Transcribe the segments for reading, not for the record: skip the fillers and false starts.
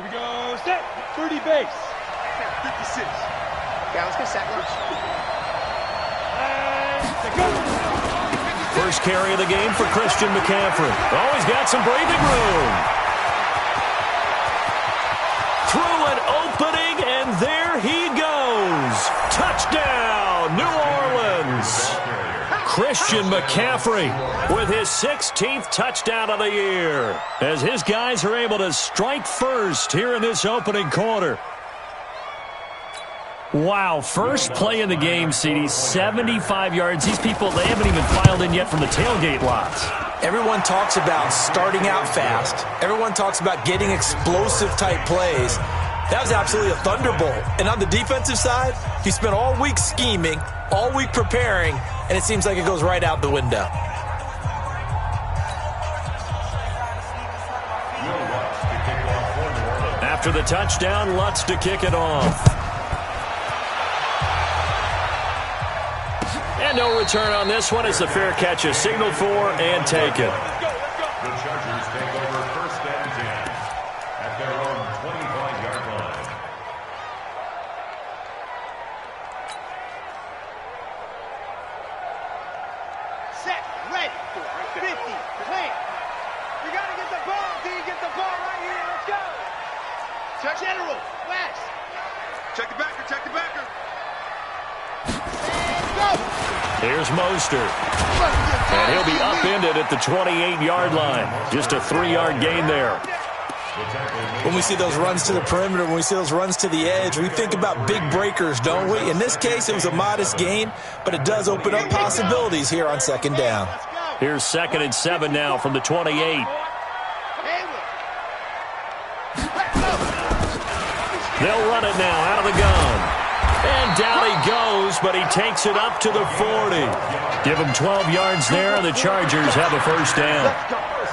Here we go, set, 30 base. 56. Yeah, let's go set lunch. First carry of the game for Christian McCaffrey. Oh, he's got some breathing room. Through an opening, and there he goes. Touchdown, New Orleans. Christian McCaffrey with his 16th touchdown of the year, as his guys are able to strike first here in this opening quarter. Wow, first play in the game, CD, 75 yards. These people, they haven't even filed in yet from the tailgate lots. Everyone talks about starting out fast. Everyone talks about getting explosive-type plays. That was absolutely a thunderbolt. And on the defensive side, he spent all week scheming, all week preparing, and it seems like it goes right out the window. After the touchdown, Lutz to kick it off. And no return on this one. It's a fair catch, a signal for, and take it. The Chargers take over first and 10 at their own 25-yard line. Set, ready, 50, plant. You got to get the ball, D. Get the ball right here. Let's go. Check general, West. Check the backer, check the backer. And go. Here's Mostert. And he'll be upended at the 28-yard line. Just a 3-yard gain there. When we see those runs to the perimeter, when we see those runs to the edge, we think about big breakers, don't we? In this case, it was a modest gain, but it does open up possibilities here on second down. Here's 2nd and 7 now from the 28. They'll run it now out of the gun. And down he goes, but he takes it up to the 40. Give him 12 yards there, and the Chargers have a first down.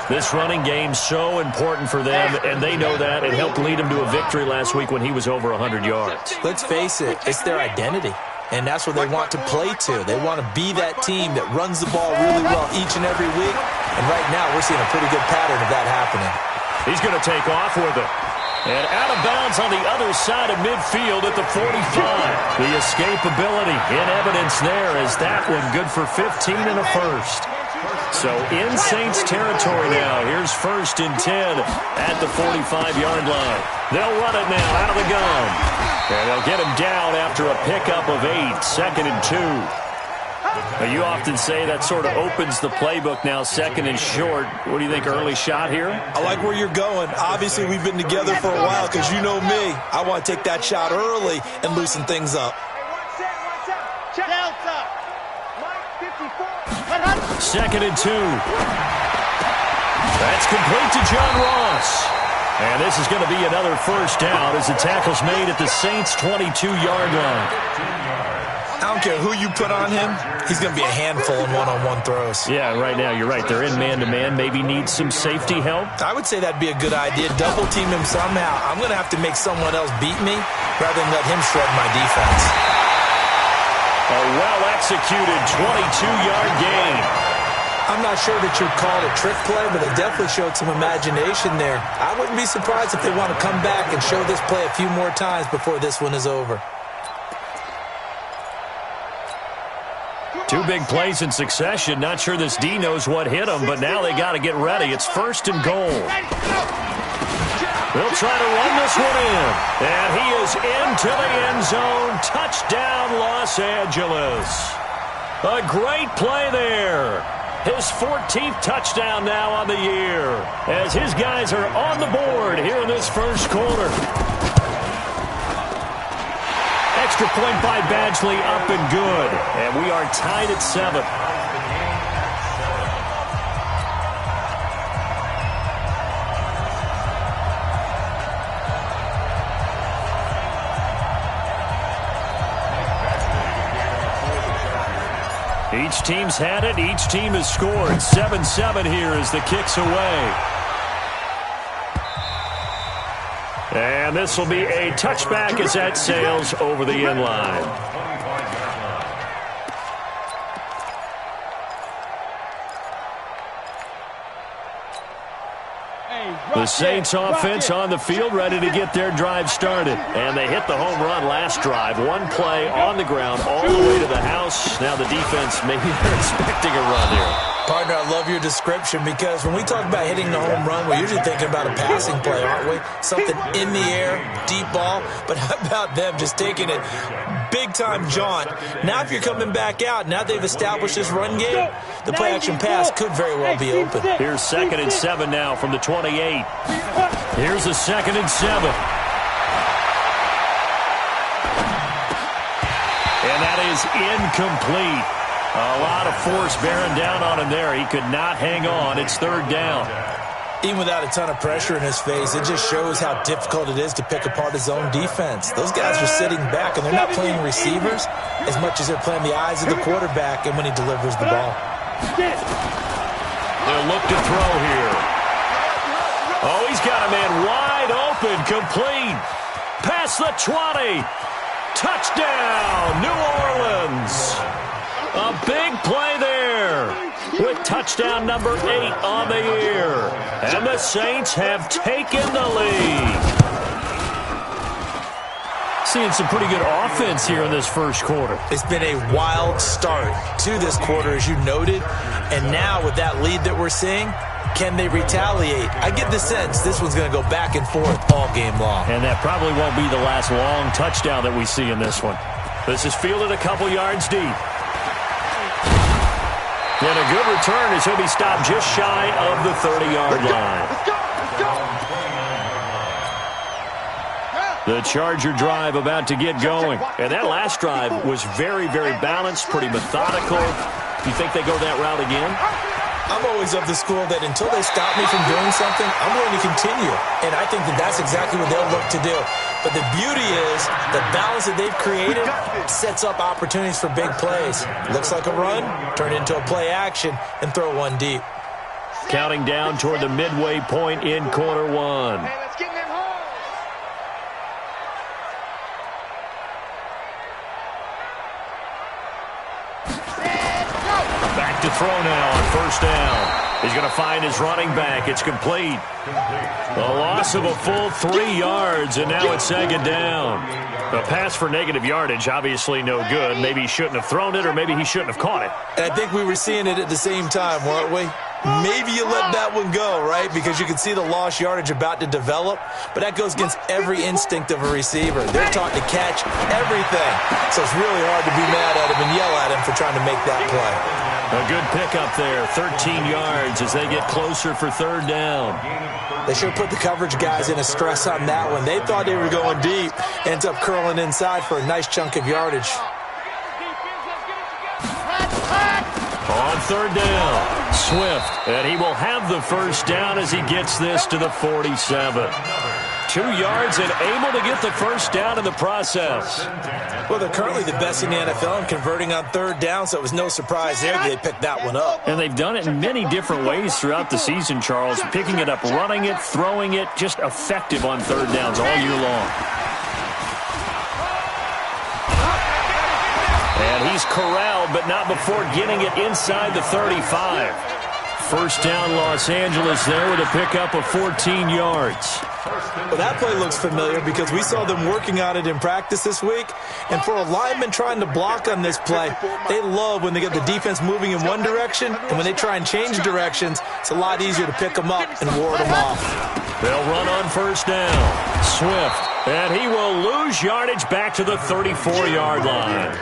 This running game so important for them, and they know that. It helped lead him to a victory last week when he was over 100 yards. Let's face it, it's their identity, and that's what they want to play to. They want to be that team that runs the ball really well each and every week, and right now we're seeing a pretty good pattern of that happening. He's going to take off with it. And out of bounds on the other side of midfield at the 45. The escapability in evidence there, as that one good for 15 and a first. So in Saints territory now. Here's 1st and 10 at the 45-yard line. They'll run it now out of the gun. And they'll get him down after a pickup of 8. 2nd and 2. Now, you often say that sort of opens the playbook now, 2nd and short. What do you think, early shot here? I like where you're going. Obviously, we've been together for a while because you know me. I want to take that shot early and loosen things up. 2nd and 2. That's complete to John Ross. And this is going to be another first down as the tackle's made at the Saints' 22-yard line. I don't care who you put on him. He's going to be a handful in one-on-one throws. Yeah, right now, you're right. They're in man-to-man. Maybe need some safety help. I would say that'd be a good idea. Double-team him somehow. I'm going to have to make someone else beat me rather than let him shred my defense. A well-executed 22-yard gain. I'm not sure that you'd call it a trick play, but it definitely showed some imagination there. I wouldn't be surprised if they want to come back and show this play a few more times before this one is over. 2 big plays in succession. Not sure this D knows what hit him, but now they got to get ready. It's 1st and goal. They'll try to run this one in. And he is into the end zone. Touchdown, Los Angeles. A great play there. His 14th touchdown now on the year, as his guys are on the board here in this first quarter. Extra point by Badgley, up and good. And we are tied at 7. Each team's had it. Each team has scored. 7-7 here as the kick's away. And this will be a touchback as that sails over the end line. The Saints offense on the field, ready to get their drive started. And they hit the home run last drive. One play on the ground all the way to the house. Now the defense, maybe they're expecting a run here. Partner, I love your description because when we talk about hitting the home run, we're usually thinking about a passing play, aren't we? Something in the air, deep ball. But how about them just taking it big-time jaunt? Now if you're coming back out, now they've established this run game, the play-action pass could very well be open. Here's 2nd and 7 now from the 28. Here's a 2nd and 7. And that is incomplete. A lot of force bearing down on him there. He could not hang on. It's 3rd down. Even without a ton of pressure in his face, it just shows how difficult it is to pick apart his own defense. Those guys are sitting back, and they're not playing receivers as much as they're playing the eyes of the quarterback and when he delivers the ball. They'll look to throw here. Oh, he's got a man wide open, complete. Past the 20. Touchdown, New Orleans. A big play there with touchdown number 8 on the year. And the Saints have taken the lead. Seeing some pretty good offense here in this first quarter. It's been a wild start to this quarter, as you noted. And now with that lead that we're seeing, can they retaliate? I get the sense this one's going to go back and forth all game long. And that probably won't be the last long touchdown that we see in this one. This is fielded a couple yards deep. And a good return as he'll be stopped just shy of the 30-yard line. The Charger drive about to get going. And that last drive was very, very balanced, pretty methodical. Do you think they go that route again? I'm always of the school that until they stop me from doing something, I'm going to continue. And I think that that's exactly what they'll look to do. But the beauty is the balance that they've created sets up opportunities for big plays. Looks like a run, turn into a play action, and throw one deep. Counting down toward the midway point in quarter one. Hey, let's get them home. Back to throw now on 1st down. He's going to find his running back. It's complete. A loss of a full 3 yards, and now it's 2nd down. A pass for negative yardage, obviously no good. Maybe he shouldn't have thrown it, or maybe he shouldn't have caught it. And I think we were seeing it at the same time, weren't we? Maybe you let that one go, right? Because you can see the lost yardage about to develop. But that goes against every instinct of a receiver. They're taught to catch everything. So it's really hard to be mad at him and yell at him for trying to make that play. A good pickup there, 13 yards as they get closer for 3rd down. They should put the coverage guys in a stress on that one. They thought they were going deep. Ends up curling inside for a nice chunk of yardage. On 3rd down, Swift, and he will have the 1st down as he gets this to the 47. 2 yards and able to get the 1st down in the process. Well, they're currently the best in the NFL in converting on 3rd down, so it was no surprise there that they picked that one up. And they've done it in many different ways throughout the season, Charles. Picking it up, running it, throwing it, just effective on 3rd downs all year long. And he's corralled, but not before getting it inside the 35. 1st down, Los Angeles there with a pickup of 14 yards. Well, that play looks familiar because we saw them working on it in practice this week. And for a lineman trying to block on this play, they love when they get the defense moving in one direction. And when they try and change directions, it's a lot easier to pick them up and ward them off. They'll run on 1st down. Swift, and he will lose yardage back to the 34-yard line.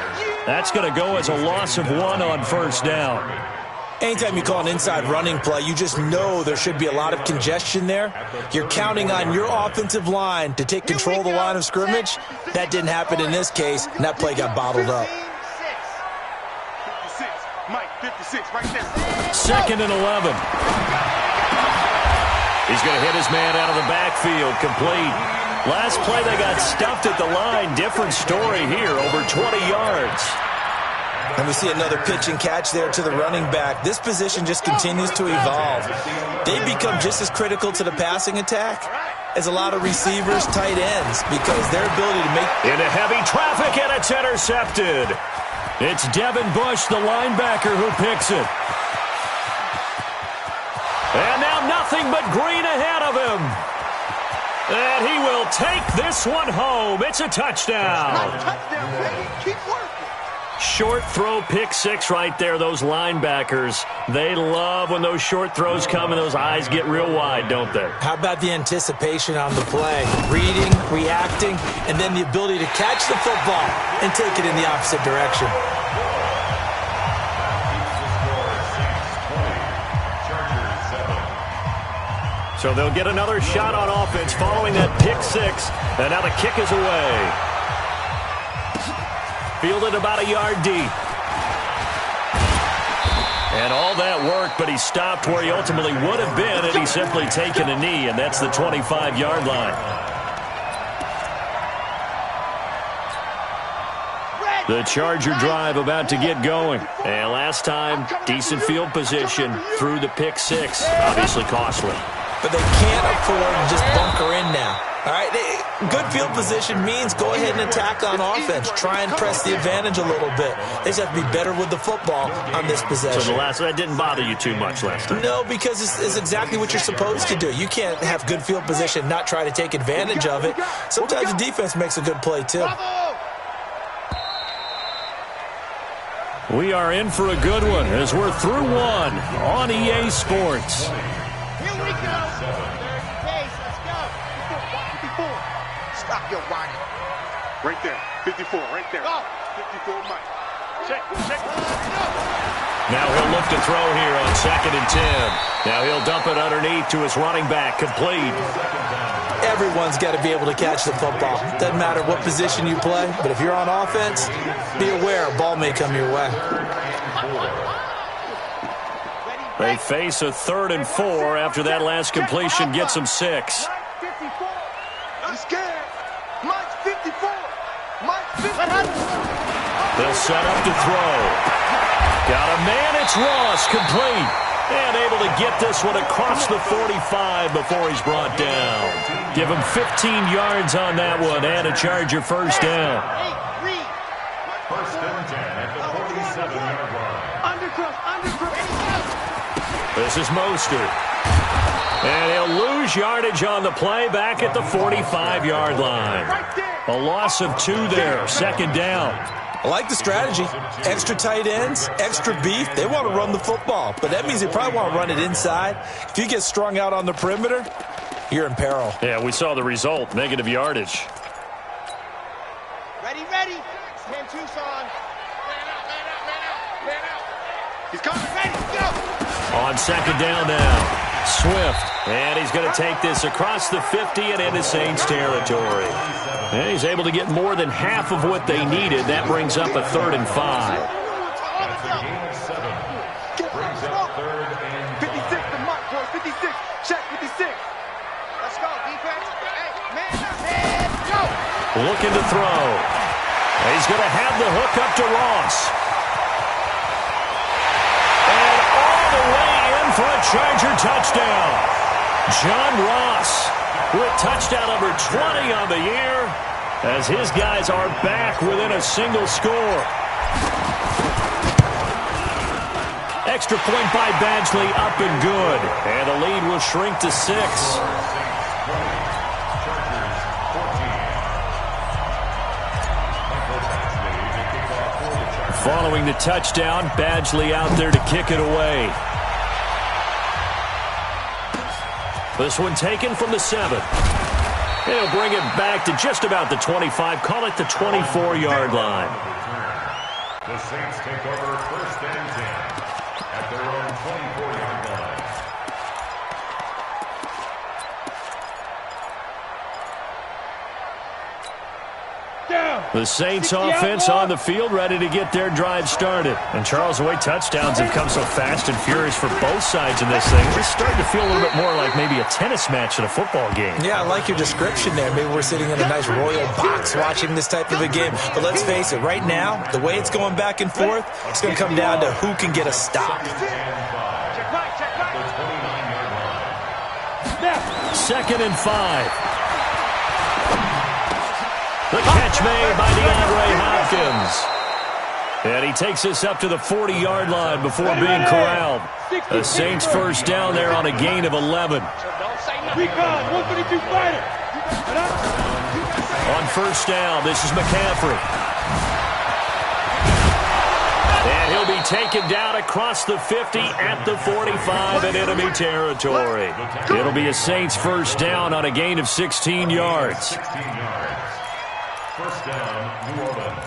That's going to go as a loss of 1 on 1st down. Anytime you call an inside running play, you just know there should be a lot of congestion there. You're counting on your offensive line to take control of the line of scrimmage. That didn't happen in this case, and that play got bottled up. 56, Mike, 56, right there. 2nd and 11. He's going to hit his man out of the backfield, complete. Last play, they got stuffed at the line. Different story here, over 20 yards. And we see another pitch and catch there to the running back. This position just continues to evolve. They become just as critical to the passing attack as a lot of receivers, tight ends, because their ability to make... Into heavy traffic, and it's intercepted. It's Devin Bush, the linebacker, who picks it. And now nothing nothing but green ahead of him. And he will take this one home. It's a touchdown. Touchdown, baby. Keep working. Short throw, pick six right there. Those linebackers, they love when those short throws come and those eyes get real wide, don't they? How about the anticipation on the play? Reading, reacting, and then the ability to catch the football and take it in the opposite direction. So they'll get another shot on offense following that pick six. And now the kick is away. Fielded about a yard deep. And all that work, but he stopped where he ultimately would have been had he simply taken a knee, and that's the 25-yard line. The Charger drive about to get going. And last time, decent field position through the pick six. Obviously costly. But they can't afford to just bunker in now. All right, good field position means go ahead and attack on offense. Try and press the advantage a little bit. They just have to be better with the football on this possession. So that didn't bother you too much last time? No, because it's exactly what you're supposed to do. You can't have good field position, not try to take advantage of it. Sometimes the defense makes a good play, too. We are in for a good one as we're through one on EA Sports. Here we go. Pace, let's go. 54. Stop your whining. Right there. 54, right there. Go. 54, Mike. Check. Now he'll look to throw here on 2nd and 10. Now he'll dump it underneath to his running back, complete. Everyone's got to be able to catch the football. Doesn't matter what position you play, but if you're on offense, be aware a ball may come your way. They face a 3rd and 4 after that last completion gets them 6. I'm scared. Mike's 54. Mike's 54. They'll set up to throw. Got a man, it's Ross, complete. And able to get this one across the 45 before he's brought down. Give him 15 yards on that one and a Charger first down. First and 10 at the 47-yard line. This is Mostert. And he'll lose yardage on the play back at the 45-yard line. A loss of 2 there, 2nd down. I like the strategy. Extra tight ends, extra beef. They want to run the football, but that means they probably want to run it inside. If you get strung out on the perimeter, you're in peril. Yeah, we saw the result, negative yardage. Ready. 10 Tucson. Man out. He's coming. Ready, go. On 2nd down now. Swift. And he's going to take this across the 50 and into Saints territory. And he's able to get more than half of what they needed. That brings up a 3rd and 5. Brings up 3rd and 56 to Mike, boys. 56. Check 56. Let's go, defense. Hey, man, go. Looking to throw. He's going to have the hook up to Ross. And all the way in for a Charger touchdown. John Ross with touchdown number 20 on the year as his guys are back within a single score. Extra point by Badgley up and good. And the lead will shrink to 6. Following the touchdown, Badgley out there to kick it away. This one taken from the 7. He'll bring it back to just about the 25. Call it the 24-yard line. the Saints take over 1st and 10 at their own 24-yard line. The Saints offense on the field, ready to get their drive started. And Charles, the way touchdowns have come so fast and furious for both sides in this thing, it's starting to feel a little bit more like maybe a tennis match in a football game. Yeah, I like your description there. Maybe we're sitting in a nice royal box watching this type of a game. But let's face it, right now, the way it's going back and forth, it's going to come down to who can get a stop. 2nd and 5. The catch made by DeAndre Hopkins. And he takes us up to the 40-yard line before being corralled. The Saints first down there on a gain of 11. Recon, 132 fighter. On first down, this is McCaffrey. And he'll be taken down across the 50 at the 45 in enemy territory. It'll be a Saints first down on a gain of 16 yards. 16 yards. First down, New Orleans.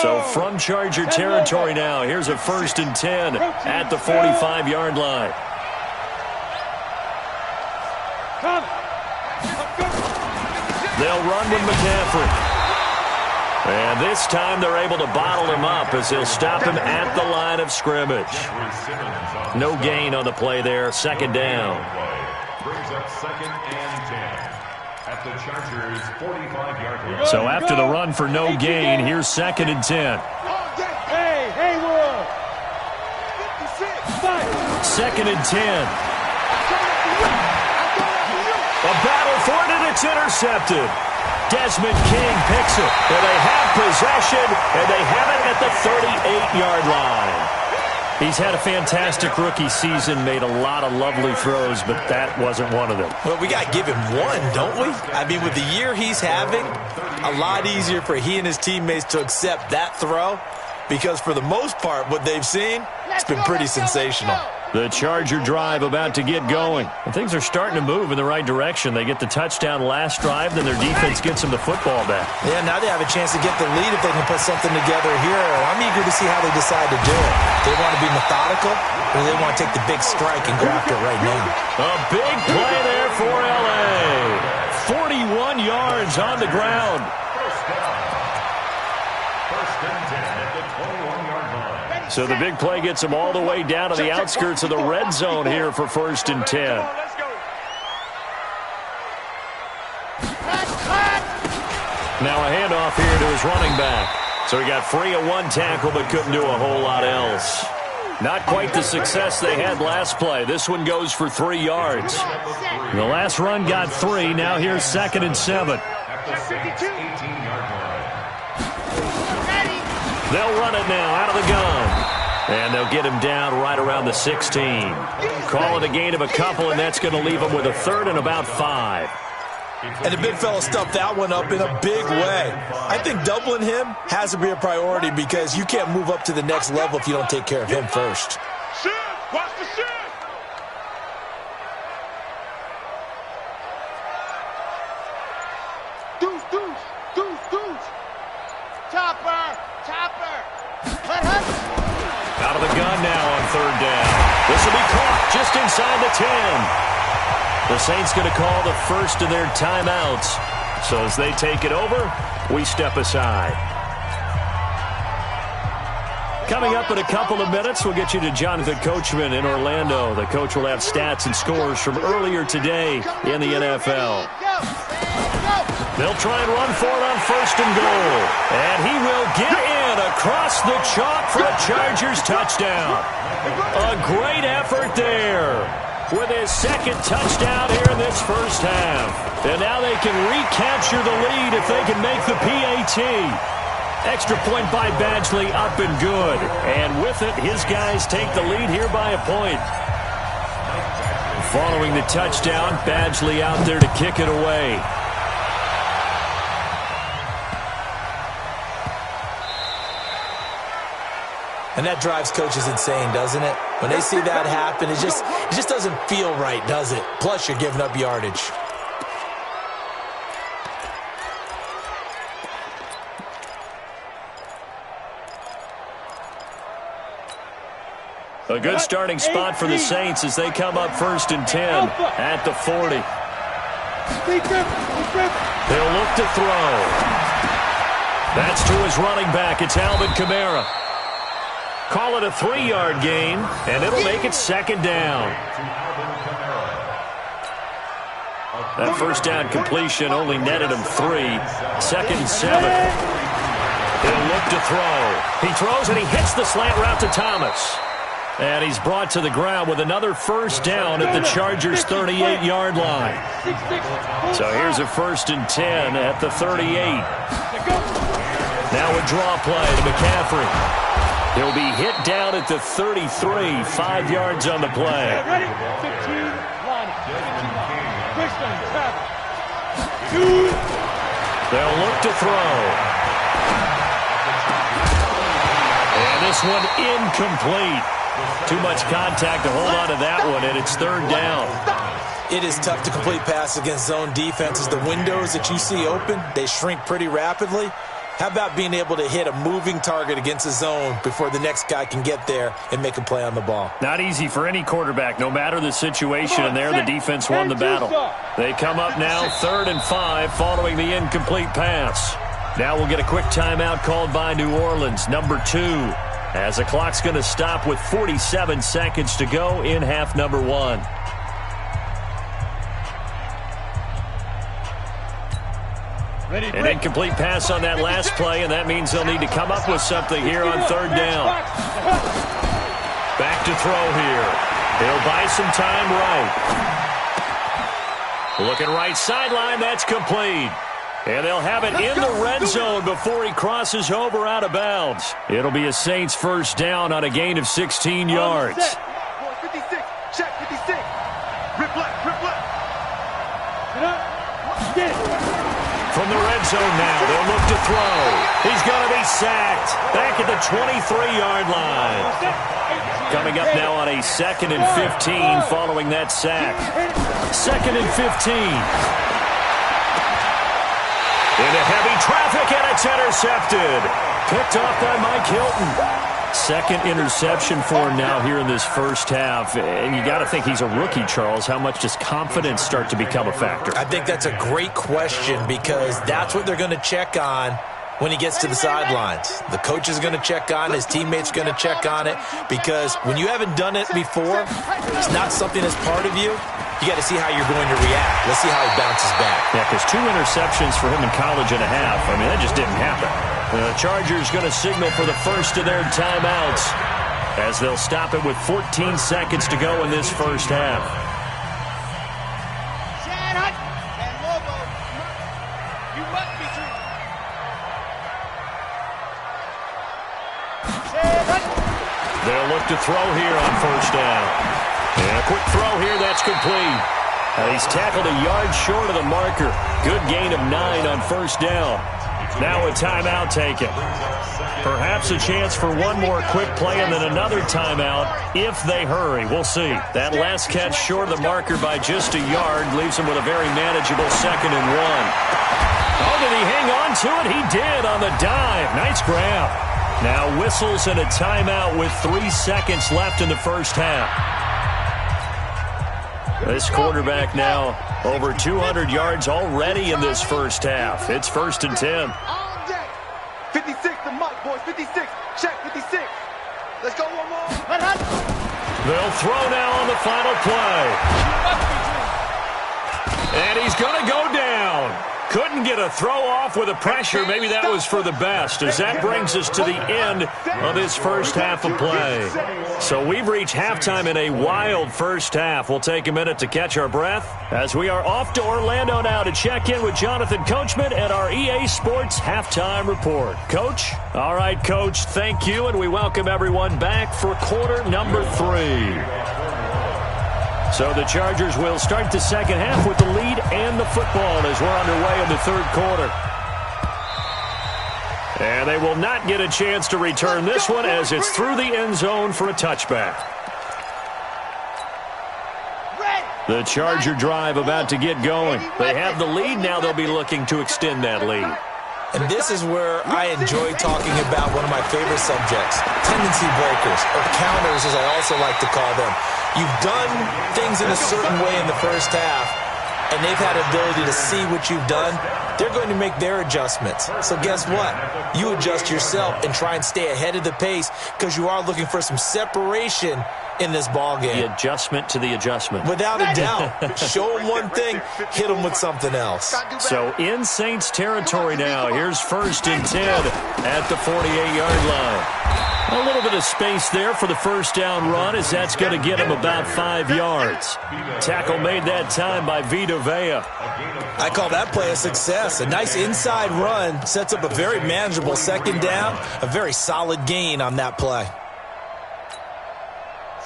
So from Charger territory now, here's a 1st and 10 at the 45-yard line. They'll run with McCaffrey. And this time they're able to bottle him up as they'll stop him at the line of scrimmage. No gain on the play there, 2nd down. Brings up 2nd and 10 at the Chargers' 45-yard line. So after the run for no gain, here's 2nd and 10. Hey, Haywood. 2nd and 10. A battle for it, and it's intercepted. Desmond King picks it, and they have possession, and they have it at the 38-yard line. He's had a fantastic rookie season, made a lot of lovely throws, but that wasn't one of them. Well, we got to give him one, don't we? I mean, with the year he's having, a lot easier for he and his teammates to accept that throw, because for the most part, what they've seen, it's been pretty sensational. The Charger drive about to get going. And things are starting to move in the right direction. They get the touchdown last drive, then their defense gets them the football back. Yeah, now they have a chance to get the lead if they can put something together here. I'm eager to see how they decide to do it. They want to be methodical, or they want to take the big strike and go after it right now. A big play there for L.A. 41 yards on the ground. First down. 1st and 10 at the 21-yard line. So the big play gets them all the way down to the outskirts of the red zone here for 1st and 10. Now a handoff here to his running back. So he got free of one tackle but couldn't do a whole lot else. Not quite the success they had last play. This one goes for 3 yards. The last run got 3. Now here's 2nd and 7. At the Saints' 18-yard line. They'll run it now out of the gun. And they'll get him down right around the 16. Call it a gain of a couple, and that's going to leave him with a 3rd and about 5. And the big fella stuffed that one up in a big way. I think doubling him has to be a priority because you can't move up to the next level if you don't take care of him first. Watch the shift. Deuce. Chopper. Out of the gun now on 3rd down. This will be caught just inside the 10. The Saints going to call the first of their timeouts. So as they take it over, we step aside. Coming up in a couple of minutes, we'll get you to Jonathan Coachman in Orlando. The coach will have stats and scores from earlier today in the NFL. They'll try and run for it on 1st and goal. And he will get in across the chalk for a Chargers touchdown. A great effort there with his 2nd touchdown here in this first half. And now they can recapture the lead if they can make the PAT. Extra point by Badgley, up and good. And with it, his guys take the lead here by a point. Following the touchdown, Badgley out there to kick it away. And that drives coaches insane, doesn't it? When they see that happen, it just doesn't feel right, does it? Plus, you're giving up yardage. A good starting spot for the Saints as they come up 1st and 10 at the 40. They'll look to throw. That's to his running back. It's Alvin Kamara. Call it a 3-yard gain, and it'll make it 2nd down. That first down completion only netted him 3. 2nd and 7. He'll look to throw. He throws, and he hits the slant route to Thomas. And he's brought to the ground with another first down at the Chargers' 38-yard line. So here's a 1st and 10 at the 38. Now a draw play to McCaffrey. He'll be hit down at the 33, 5 yards on the play. Ready? 15, line. They'll look to throw. And this one incomplete. Too much contact to hold on to that one, and it's 3rd down. It is tough to complete pass against zone defenses. The windows that you see open, they shrink pretty rapidly. How about being able to hit a moving target against a zone before the next guy can get there and make a play on the ball? Not easy for any quarterback, no matter the situation, and there the defense won the battle. They come up now 3rd and 5 following the incomplete pass. Now we'll get a quick timeout called by New Orleans, number 2, as the clock's going to stop with 47 seconds to go in half number 1. An incomplete pass on that last play, and that means they'll need to come up with something here on 3rd down. Back to throw here. He'll buy some time right. Looking right sideline, that's complete. And they'll have it in the red zone before he crosses over out of bounds. It'll be a Saints 1st down on a gain of 16 yards. 56, check 56. Rip left, rip left. From the red zone now, they'll look to throw. He's going to be sacked back at the 23-yard line. Coming up now on a 2nd and 15 following that sack. 2nd and 15. Into heavy traffic, and it's intercepted. Picked off by Mike Hilton. 2nd interception for him now here in this 1st half. And you got to think he's a rookie, Charles. How much does confidence start to become a factor? I think that's a great question because that's what they're going to check on when he gets to the sidelines. The coach is going to check on it. His teammates are going to check on it because when you haven't done it before, it's not something that's part of you. You got to see how you're going to react. Let's see how he bounces back. Yeah, because 2 interceptions for him in college and a half. I mean, that just didn't happen. The Chargers going to signal for the first of their timeouts as they'll stop it with 14 seconds to go in this 1st half. They'll look to throw here on 1st down. And a quick throw here, that's complete. He's tackled a yard short of the marker. Good gain of 9 on 1st down. Now a timeout taken. Perhaps a chance for one more quick play and then another timeout if they hurry. We'll see. That last catch short of the marker by just a yard leaves him with a very manageable 2nd and 1. Oh, did he hang on to it? He did on the dive. Nice grab. Now whistles and a timeout with 3 seconds left in the 1st half. This quarterback now over 200 yards already in this 1st half. It's 1st and 10. 56, the mic, boys. 56. Check 56. Let's go one more. They'll throw now on the final play. And he's going to go down. Couldn't get a throw off with the pressure. Maybe that was for the best, as that brings us to the end of this 1st half of play. So we've reached halftime in a wild 1st half. We'll take a minute to catch our breath as we are off to Orlando now to check in with Jonathan Coachman and our EA Sports Halftime Report. Coach? All right, Coach, thank you, and we welcome everyone back for quarter number 3. So the Chargers will start the 2nd half with the lead and the football as we're underway in the 3rd quarter. And they will not get a chance to return this one as it's through the end zone for a touchback. The Charger drive about to get going. They have the lead. Now they'll be looking to extend that lead. And this is where I enjoy talking about one of my favorite subjects, tendency breakers, or counters as I also like to call them. You've done things in a certain way in the 1st half, and they've had the ability to see what you've done. They're going to make their adjustments. So guess what? You adjust yourself and try and stay ahead of the pace because you are looking for some separation in this ball game. The adjustment to the adjustment. Without a doubt. Show them one thing, hit them with something else. So in Saints territory now. Here's 1st and 10 at the 48-yard line. A little bit of space there for the first down run, as that's going to get him about 5 yards. Tackle made that time by Vita Vea. I call that play a success. A nice inside run sets up a very manageable second down, a very solid gain on that play.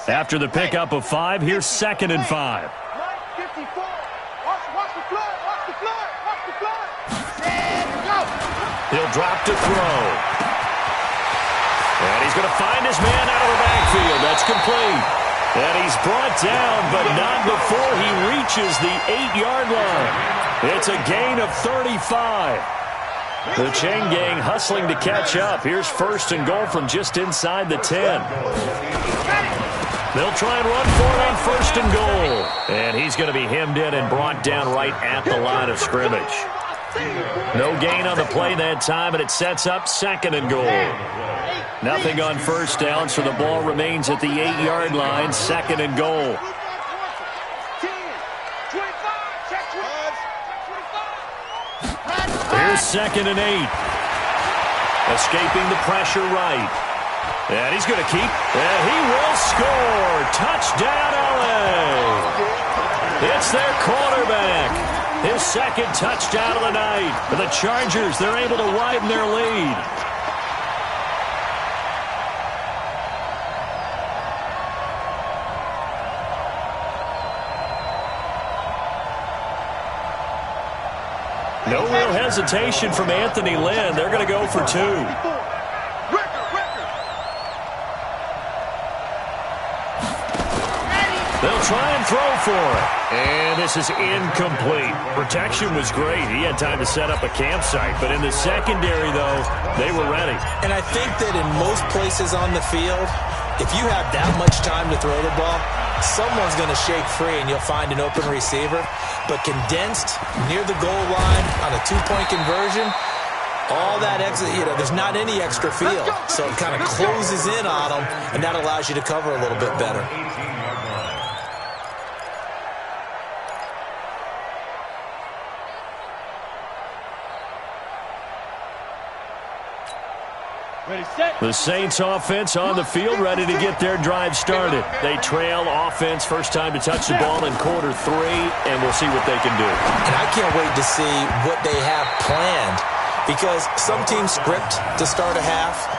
After the pickup of 5, here's 2nd and 5. He'll drop to throw. And he's going to find his man out of the backfield. That's complete. And he's brought down, but not before he reaches the 8-yard line. It's a gain of 35. The chain gang hustling to catch up. Here's 1st and goal from just inside the 10. They'll try and run for it on 1st and goal. And he's going to be hemmed in and brought down right at the line of scrimmage. No gain on the play that time, and it sets up 2nd and goal. Nothing on 1st down, so the ball remains at the 8-yard line, 2nd and goal. Here's 2nd and 8. Escaping the pressure right. And he's going to keep, and he will score. Touchdown, LA. It's their quarterback. His 2nd touchdown of the night. For the Chargers, they're able to widen their lead. No real hesitation from Anthony Lynn. They're going to go for 2. They'll try and throw for it. And this is incomplete. Protection was great. He had time to set up a campsite. But in the secondary, though, they were ready. And I think that in most places on the field, if you have that much time to throw the ball, someone's going to shake free and you'll find an open receiver. But condensed near the goal line on a 2-point conversion, all that exit, there's not any extra field. So it kind of closes in on them, and that allows you to cover a little bit better. The Saints offense on the field, ready to get their drive started. They trail offense, first time to touch the ball in quarter 3, and we'll see what they can do. And I can't wait to see what they have planned, because some teams script to start a half.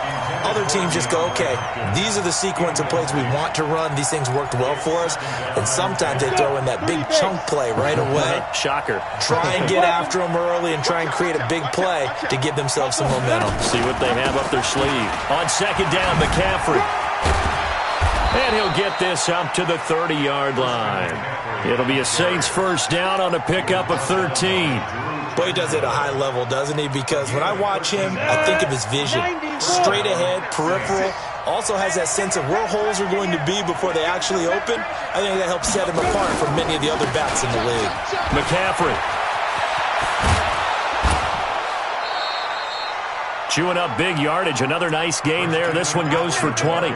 Other teams just go, okay, these are the sequence of plays we want to run. These things worked well for us. And sometimes they throw in that big chunk play right away. Shocker. Try and get after them early and try and create a big play to give themselves some momentum. See what they have up their sleeve. On 2nd down, McCaffrey. And he'll get this up to the 30-yard line. It'll be a Saints 1st down on a pickup of 13. Boy, he does it at a high level, doesn't he? Because when I watch him, I think of his vision. Straight ahead, peripheral. Also has that sense of where holes are going to be before they actually open. I think that helps set him apart from many of the other backs in the league. McCaffrey. Chewing up big yardage. Another nice gain there. This one goes for 20.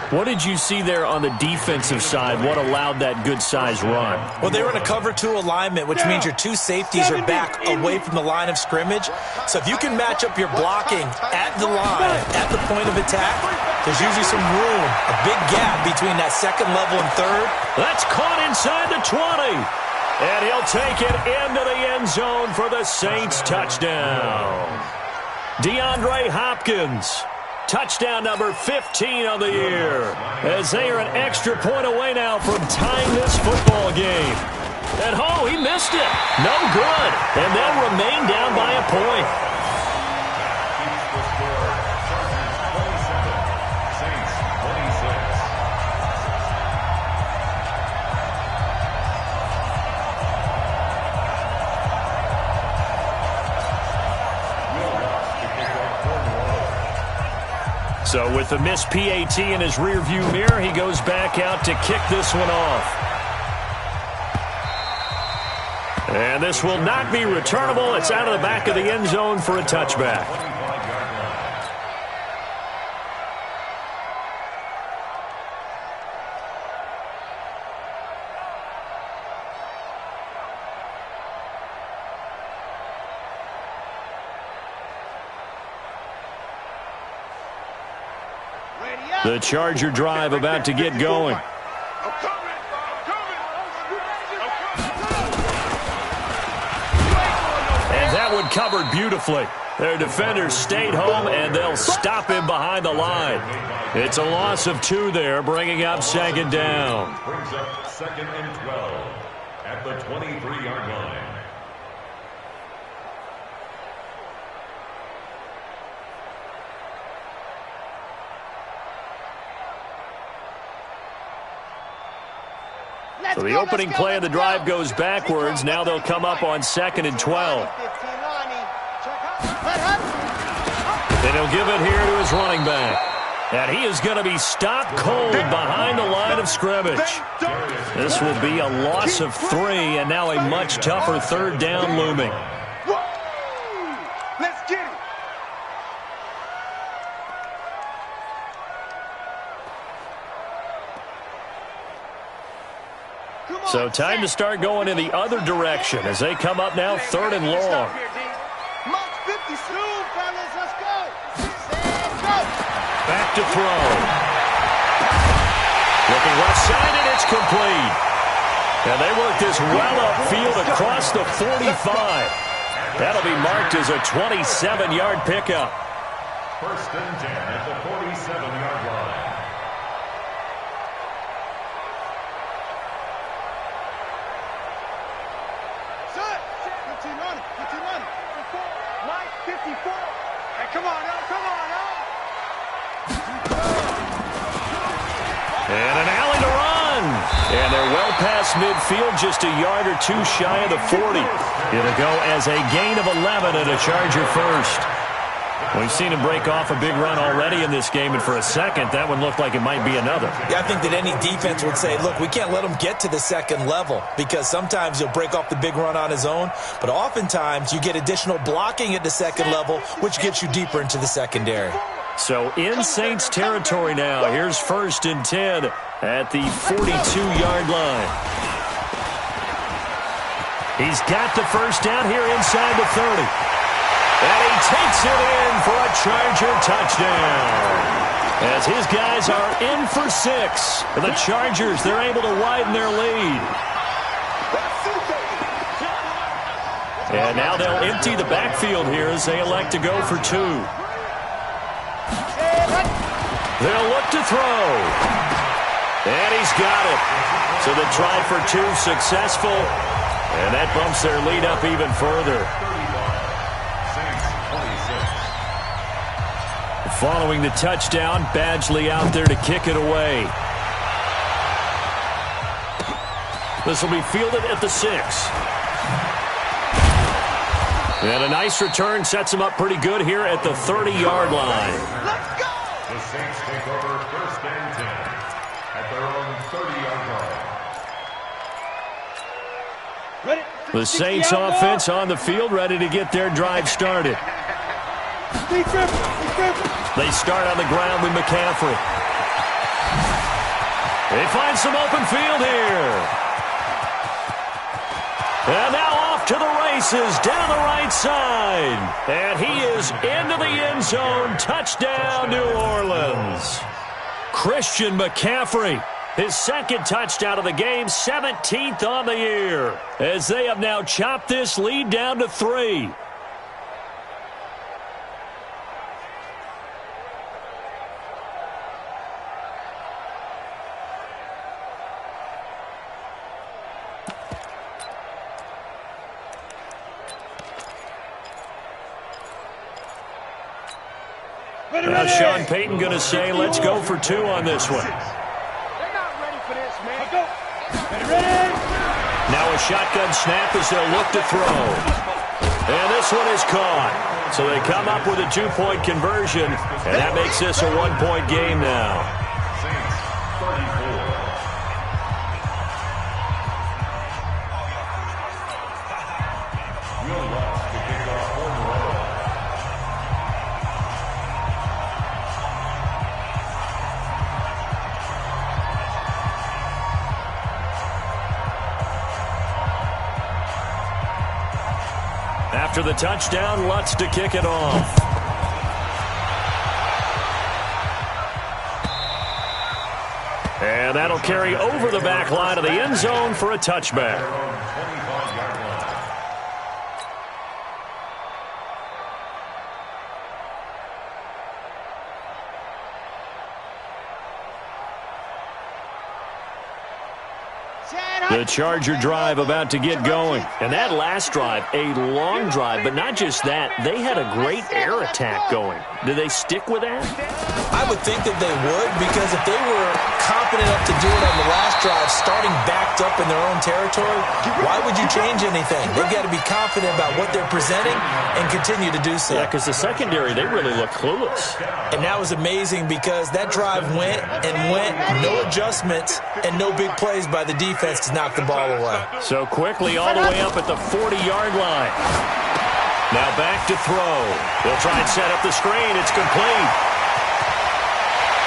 What did you see there on the defensive side? What allowed that good-sized run? Well, they were in a cover 2 alignment, which means your 2 safeties are back away from the line of scrimmage. So if you can match up your blocking at the line, at the point of attack, there's usually some room, a big gap between that 2nd level and 3rd. That's caught inside the 20. And he'll take it into the end zone for the Saints touchdown. DeAndre Hopkins, touchdown number 15 on the year, as they are an extra point away now from tying this football game. And he missed it. No good. And they'll remain down by a point. So with the missed PAT in his rearview mirror, he goes back out to kick this one off. And this will not be returnable. It's out of the back of the end zone for a touchback. Ready, The Charger drive about to get going. And that one covered beautifully. Their defenders stayed home, and they'll stop him behind the line. It's a loss of 2 there, bringing up second down. Brings up second and 12 at the 23-yard line. So the opening play of the drive goes backwards. Now they'll come up on second and 12. And he'll give it here to his running back. And he is going to be stopped cold behind the line of scrimmage. This will be a loss of 3, and now a much tougher third down looming. Let's get it. So time to start going in the other direction as they come up now third and long. Back to throw. Looking left side, and it's complete. And they work this well upfield across the 45. That'll be marked as a 27-yard pickup. First and 10 at the 47-yard line. Come on, come on, And an alley to run. And they're well past midfield, just a yard or 2 shy of the 40. It'll go as a gain of 11 and a Charger first. We've seen him break off a big run already in this game, and for a second, that one looked like it might be another. Yeah, I think that any defense would say, look, we can't let him get to the second level, because sometimes he'll break off the big run on his own, but oftentimes you get additional blocking at the second level, which gets you deeper into the secondary. So in Saints territory now. Here's first and 10 at the 42-yard line. He's got the first down here inside the 30. And he takes it in for a Charger touchdown. As his guys are in for 6. The Chargers, they're able to widen their lead. And now they'll empty the backfield here as they elect to go for 2. They'll look to throw. And he's got it. So the try for 2 successful. And that bumps their lead up even further. Following the touchdown, Badgley out there to kick it away. This will be fielded at the 6. And a nice return sets him up pretty good here at the 30-yard line. Let's go! The Saints take over first and 10 at their own 30-yard line. The Saints offense on the field, ready to get their drive started. They start on the ground with McCaffrey. They find some open field here. And now off to the races down the right side. And he is into the end zone. Touchdown, New Orleans. Christian McCaffrey, his second touchdown of the game, 17th on the year. As they have now chopped this lead down to 3. Now Sean Payton going to say, let's go for 2 on this one. They're not ready for this, man. Go. Ready? Now a shotgun snap as they'll look to throw. And this one is caught. So they come up with a 2-point conversion, and that makes this a 1-point game now. Saints 34. Will West to kick off for New Orleans. After the touchdown, Lutz to kick it off. And that'll carry over the back line of the end zone for a touchback. The Charger drive about to get going. And that last drive, a long drive, but not just that. They had a great air attack going. Do they stick with that? I would think that they would, because if they were confident enough to do it on the last drive, starting backed up in their own territory, why would you change anything? They've got to be confident about what they're presenting and continue to do so. Yeah, because the secondary, they really look clueless. And that was amazing because that drive went and went, no adjustments and no big plays by the defense to knock the ball away. So quickly all the way up at the 40-yard line. Now back to throw. They'll try and set up the screen. It's complete.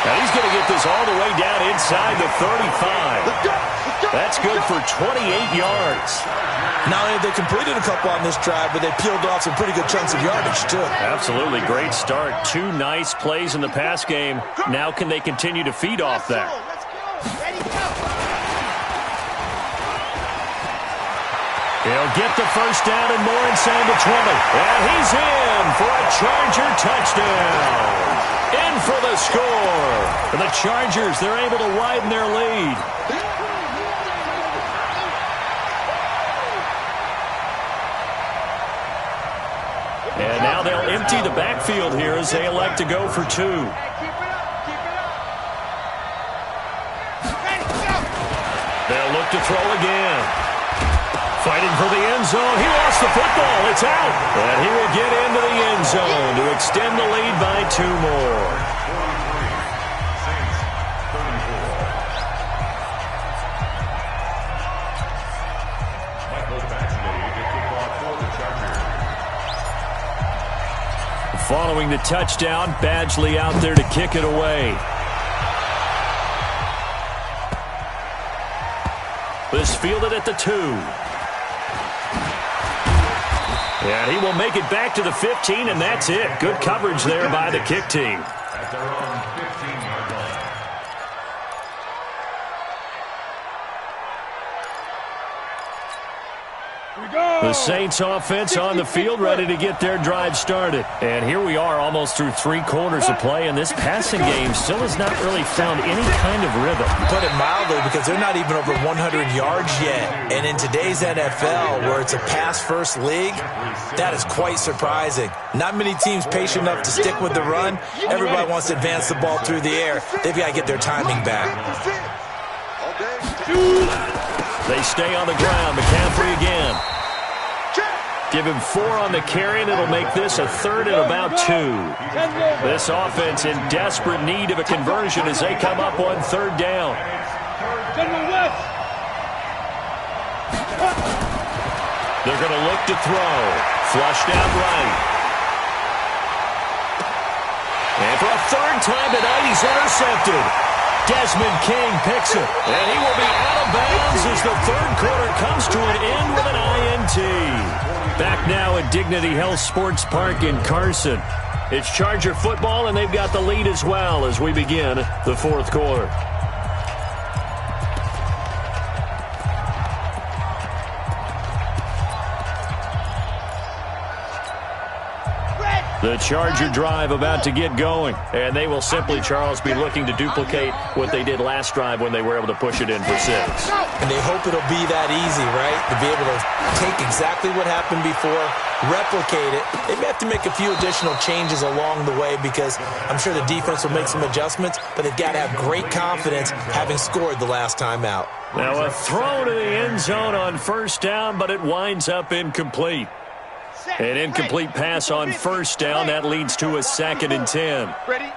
Now he's going to get this all the way down inside the 35. That's good for 28 yards. Not only have they completed a couple on this drive, but they peeled off some pretty good chunks of yardage, too. Absolutely. Great start. 2 nice plays in the pass game. Now can they continue to feed off that? He'll get the first down and more inside the 20. And he's in for a Charger touchdown. In for the score. And the Chargers, they're able to widen their lead. And now they'll empty the backfield here as they elect to go for 2. They'll look to throw again. Fighting for the end zone. He lost the football. It's out. And he will get into the end zone to extend the lead by 2 more. Following the touchdown, Badgley out there to kick it away. This fielded at the 2. And he will make it back to the 15, and that's it. Good coverage there by the kick team. At their own 15-yard line. The Saints offense on the field, ready to get their drive started. And here we are almost through 3 quarters of play, and this passing game still has not really found any kind of rhythm. Put it mildly, because they're not even over 100 yards yet. And in today's NFL, where it's a pass-first league, that is quite surprising. Not many teams patient enough to stick with the run. Everybody wants to advance the ball through the air. They've got to get their timing back. They stay on the ground. McCaffrey again. Give him 4 on the carry, and it'll make this a 3rd and about 2. This offense in desperate need of a conversion as they come up on 3rd down. They're going to look to throw. Flush down right. And for a 3rd time tonight, he's intercepted. Desmond King picks it, and he will be out of bounds as the 3rd quarter comes to an end with an INT. Back now at Dignity Health Sports Park in Carson. It's Charger football, and they've got the lead as well as we begin the 4th quarter. The Charger drive about to get going, and they will simply, Charles, be looking to duplicate what they did last drive when they were able to push it in for 6. And they hope it'll be that easy, right? To be able to take exactly what happened before, replicate it. They may have to make a few additional changes along the way because I'm sure the defense will make some adjustments, but they've got to have great confidence having scored the last time out. Now a throw to the end zone on 1st down, but it winds up incomplete. An incomplete pass on 1st down. That leads to a 2nd and 10. Ready?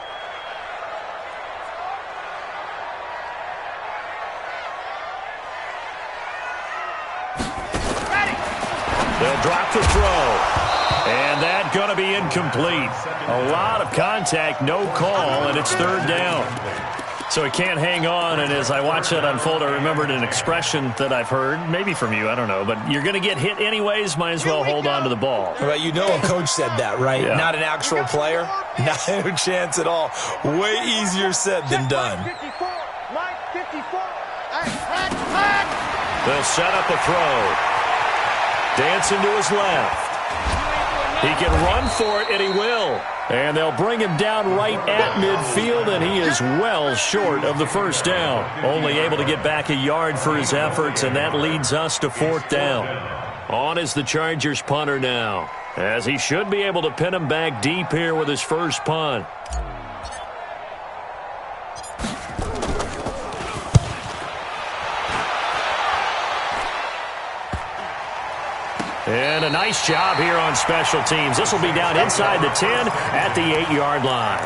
They'll drop the throw. And that going to be incomplete. A lot of contact, no call, and it's 3rd down. So he can't hang on, and as I watch that unfold, I remembered an expression that I've heard, maybe from you, I don't know, but you're going to get hit anyways, might as well hold on to the ball. Well, you know a coach said that, right? Yeah. Not an actual player? Not a chance at all. Way easier said than done. 54, Mike 54. They'll set up a throw. Dancing to his left. He can run for it, and he will. And they'll bring him down right at midfield, and he is well short of the first down. Only able to get back a yard for his efforts, and that leads us to fourth down. On is the Chargers punter now, as he should be able to pin him back deep here with his first punt. And a nice job here on special teams. This will be down inside the 10 at the 8-yard line.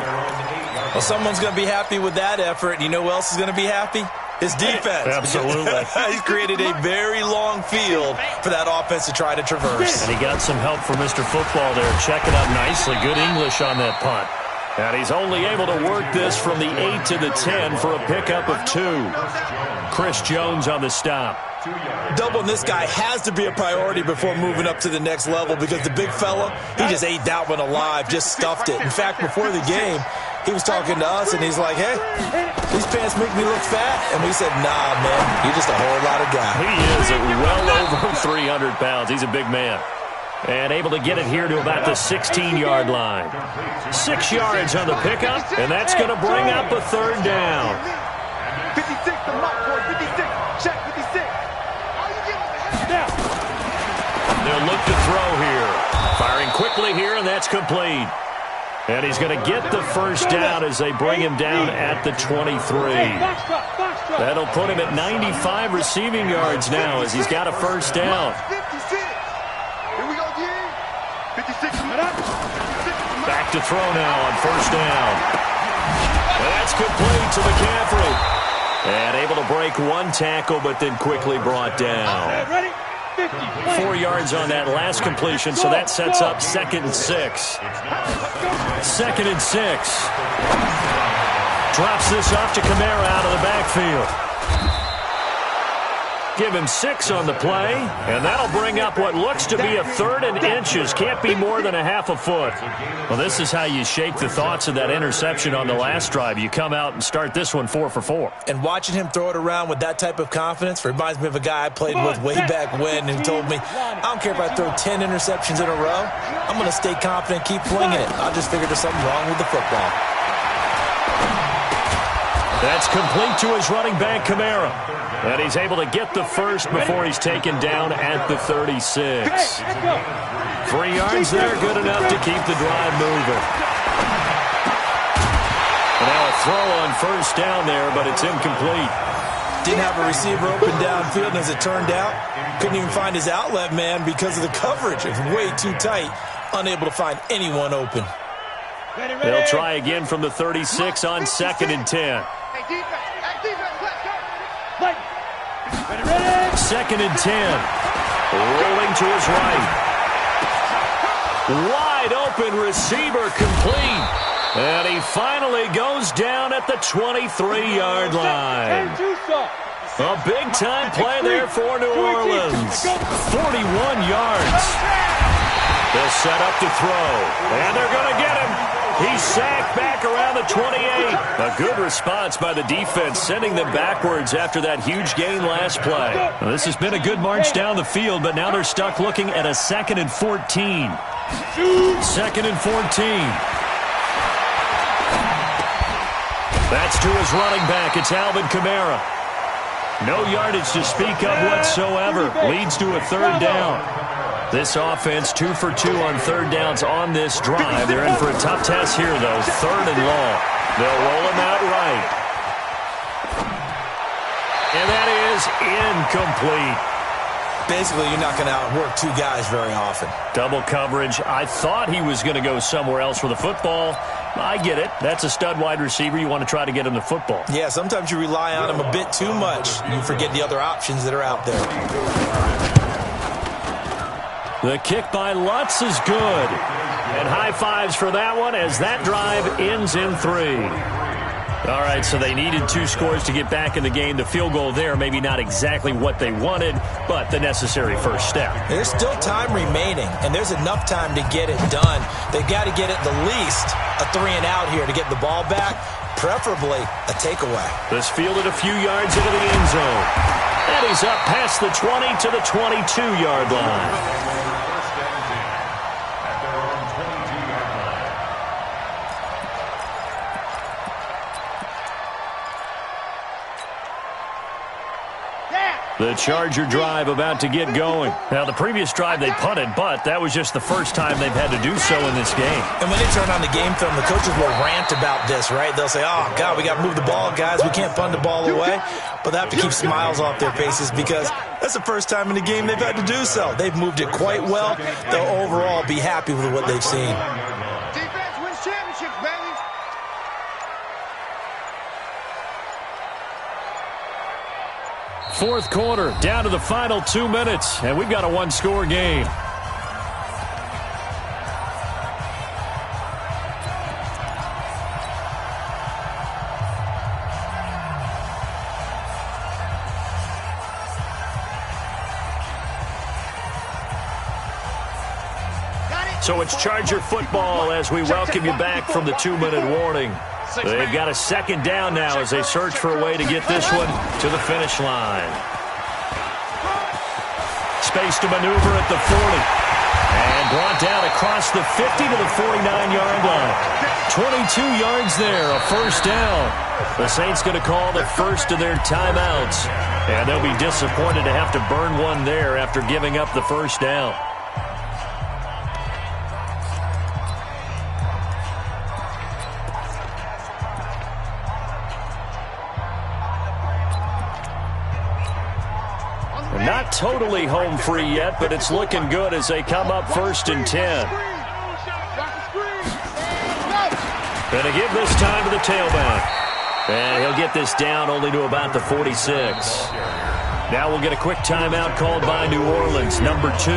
Well, someone's going to be happy with that effort. You know who else is going to be happy? His defense. Absolutely. He's created a very long field for that offense to try to traverse. And he got some help from Mr. Football there. Check it up nicely. Good English on that punt. And he's only able to work this from the 8 to the 10 for a pickup of 2. Chris Jones on the stop. Doubling this guy has to be a priority before moving up to the next level because the big fella, he just ate that one alive, just stuffed it. In fact, before the game, he was talking to us, and he's like, hey, these pants make me look fat. And we said, nah, man, you're just a whole lot of guy. He is well over 300 pounds. He's a big man. And able to get it here to about the 16-yard line. 6 yards on the pickup, and that's going to bring up a third down. 56, the mark for 56. Check 56. They'll look to throw here. Firing quickly here, and that's complete. And he's going to get the first down as they bring him down at the 23. That'll put him at 95 receiving yards now as he's got a first down. 56. Here we go, D. 56. Back to throw now on first down. And that's complete to McCaffrey. And able to break one tackle, but then quickly brought down. 4 yards on that last completion, so that sets up 2nd and 6. 2nd and 6. Drops this off to Kamara out of the backfield. Give him 6 on the play, and that'll bring up what looks to be a 3rd and inches. Can't be more than a half a foot. Well, this is how you shake the thoughts of that interception on the last drive. You come out and start this one 4 for 4. And watching him throw it around with that type of confidence reminds me of a guy I played with way back when who told me, I don't care if I throw 10 interceptions in a row. I'm going to stay confident, keep flinging it. I just figured there's something wrong with the football. That's complete to his running back, Kamara. And he's able to get the first before he's taken down at the 36. 3 yards there, good enough to keep the drive moving. And now a throw on first down there, but it's incomplete. Didn't have a receiver open downfield, and as it turned out, couldn't even find his outlet man because of the coverage. It was way too tight, unable to find anyone open. They'll try again from the 36 on 2nd and 10. Second and 10. Rolling to his right. Wide open receiver complete. And he finally goes down at the 23-yard line. A big-time play there for New Orleans. 41 yards. They'll set up to throw. And they're going to get him. He's sacked back around the 28. A good response by the defense, sending them backwards after that huge gain last play. Well, this has been a good march down the field, but now they're stuck looking at a 2nd and 14. 2nd and 14. That's to his running back. It's Alvin Kamara. No yardage to speak of whatsoever. Leads to a 3rd down. This offense 2 for 2 on 3rd downs on this drive. They're in for a tough test here, though. 3rd and long. They'll roll him out right. And that is incomplete. Basically, you're not going to outwork 2 guys very often. Double coverage. I thought he was going to go somewhere else with the football. I get it. That's a stud wide receiver. You want to try to get him the football. Yeah, sometimes you rely on him a bit too much. You forget the other options that are out there. The kick by Lutz is good. And high fives for that one as that drive ends in 3. All right, so they needed 2 scores to get back in the game. The field goal there, maybe not exactly what they wanted, but the necessary first step. There's still time remaining, and there's enough time to get it done. They've got to get at the least a 3 and out here to get the ball back, preferably a takeaway. This fielded a few yards into the end zone. And he's up past the 20 to the 22-yard line. The Charger drive about to get going. Now, the previous drive they punted, but that was just the first time they've had to do so in this game. And when they turn on the game film, the coaches will rant about this, right? They'll say, oh, God, we got to move the ball, guys. We can't punt the ball away. But they have to keep smiles off their faces because that's the first time in the game they've had to do so. They've moved it quite well. They'll overall be happy with what they've seen. Defense wins championships, baby. Fourth quarter, down to the final 2 minutes, and we've got a one-score game. So it's Charger football as we welcome you back from the 2-minute warning. They've got a second down now as they search for a way to get this one to the finish line. Space to maneuver at the 40. And brought down across the 50 to the 49-yard line. 22 yards there, a first down. The Saints going to call the first of their timeouts. And they'll be disappointed to have to burn one there after giving up the first down. Not totally home free yet, but it's looking good as they come up 1st and 10. Going to give this time to the tailback. And he'll get this down only to about the 46. Now we'll get a quick timeout called by New Orleans, number 2,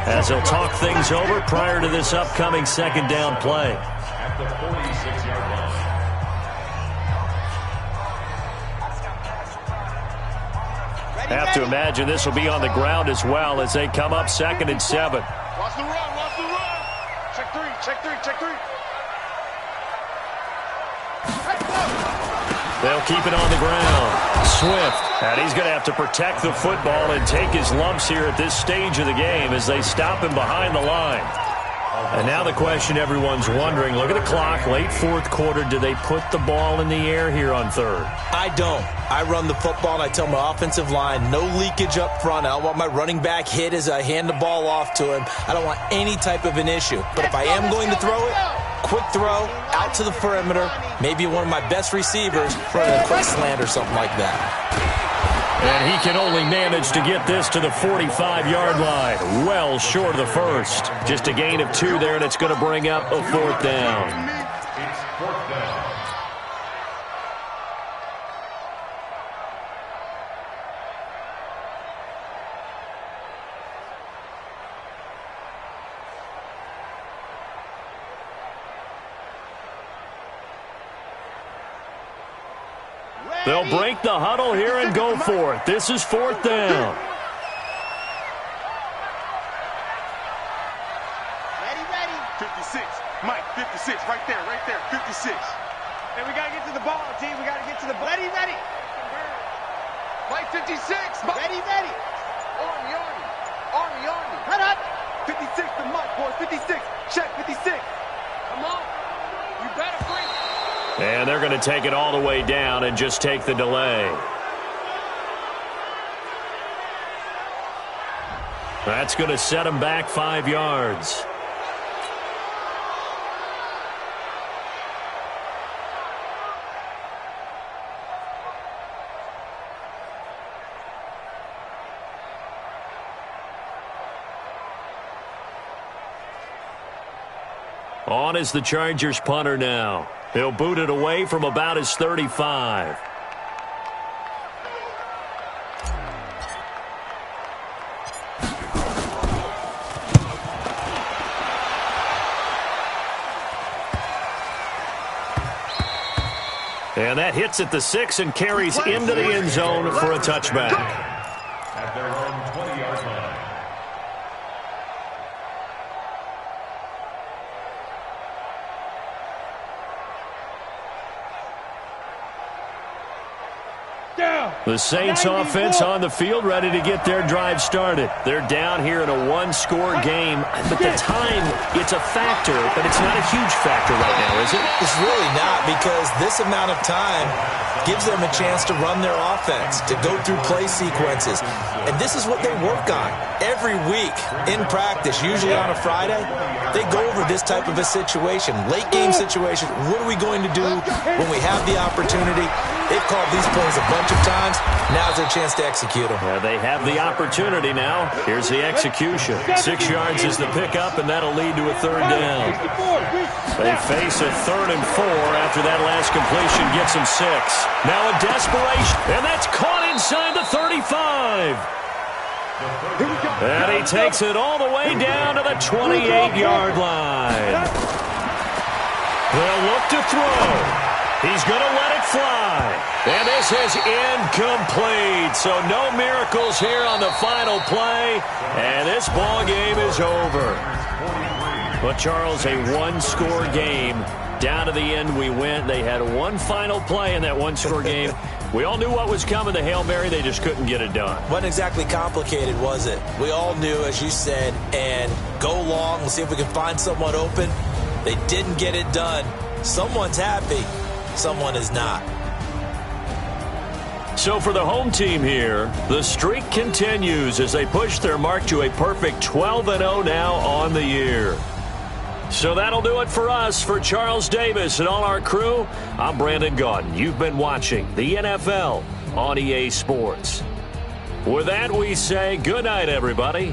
as they'll talk things over prior to this upcoming second down play. At the 46-yard line. Have to imagine this will be on the ground as well as they come up 2nd and 7. Watch the run, watch the run. Check three, check three, check three. They'll keep it on the ground. Swift, and he's going to have to protect the football and take his lumps here at this stage of the game as they stop him behind the line. And now the question everyone's wondering, look at the clock, late fourth quarter, do they put the ball in the air here on third? I don't. I run the football, and I tell my offensive line, no leakage up front. I don't want my running back hit as I hand the ball off to him. I don't want any type of an issue. But if I am going to throw it, quick throw, out to the perimeter, maybe one of my best receivers running a quick slant or something like that. And he can only manage to get this to the 45-yard line, well short of the first. Just a gain of 2 there, and it's going to bring up a 4th down. It's 4th down. They'll break the huddle here and go for it. This is 4th down. Ready. 56. Mike, 56. Right there, 56. And we got to get to the ball, team. We got to get to the ball. Ready. Mike, 56. Ready. Army. Head up. 56 to Mike, boys. 56. Check, 56. Come on. You better bring it. And they're going to take it all the way down and just take the delay. That's going to set them back 5 yards. On is the Chargers punter now. He'll boot it away from about his 35. And that hits at the 6 and carries into the end zone for a touchback. At their own 20-yard line. Down. The Saints offense on the field, ready to get their drive started. They're down here in a one-score game. But the time, it's a factor, but it's not a huge factor right now, is it? It's really not, because this amount of time gives them a chance to run their offense, to go through play sequences. And this is what they work on every week in practice, usually on a Friday. They go over this type of a situation, late game situation. What are we going to do when we have the opportunity? They've called these plays a bunch of times. Now's their chance to execute them. Yeah, they have the opportunity now. Here's the execution. 6 yards is the pickup, and that'll lead to a third down. They face a 3rd and 4 after that last completion gets them 6. Now a desperation, and that's caught inside the 35. And he takes it all the way down to the 28-yard line. They'll look to throw. He's going to let it fly. And this is incomplete. So no miracles here on the final play. And this ball game is over. But, Charles, a one-score game. Down to the end we went. They had one final play in that one-score game. We all knew what was coming, the Hail Mary. They just couldn't get it done. Wasn't exactly complicated, was it? We all knew, as you said, and go long and see if we can find someone open. They didn't get it done. Someone's happy. Someone is not. So for the home team here, the streak continues as they push their mark to a perfect 12-0 now on the year. So that'll do it for us. For Charles Davis and all our crew, I'm Brandon Gaudin. You've been watching the NFL on EA Sports. With that, we say good night, everybody.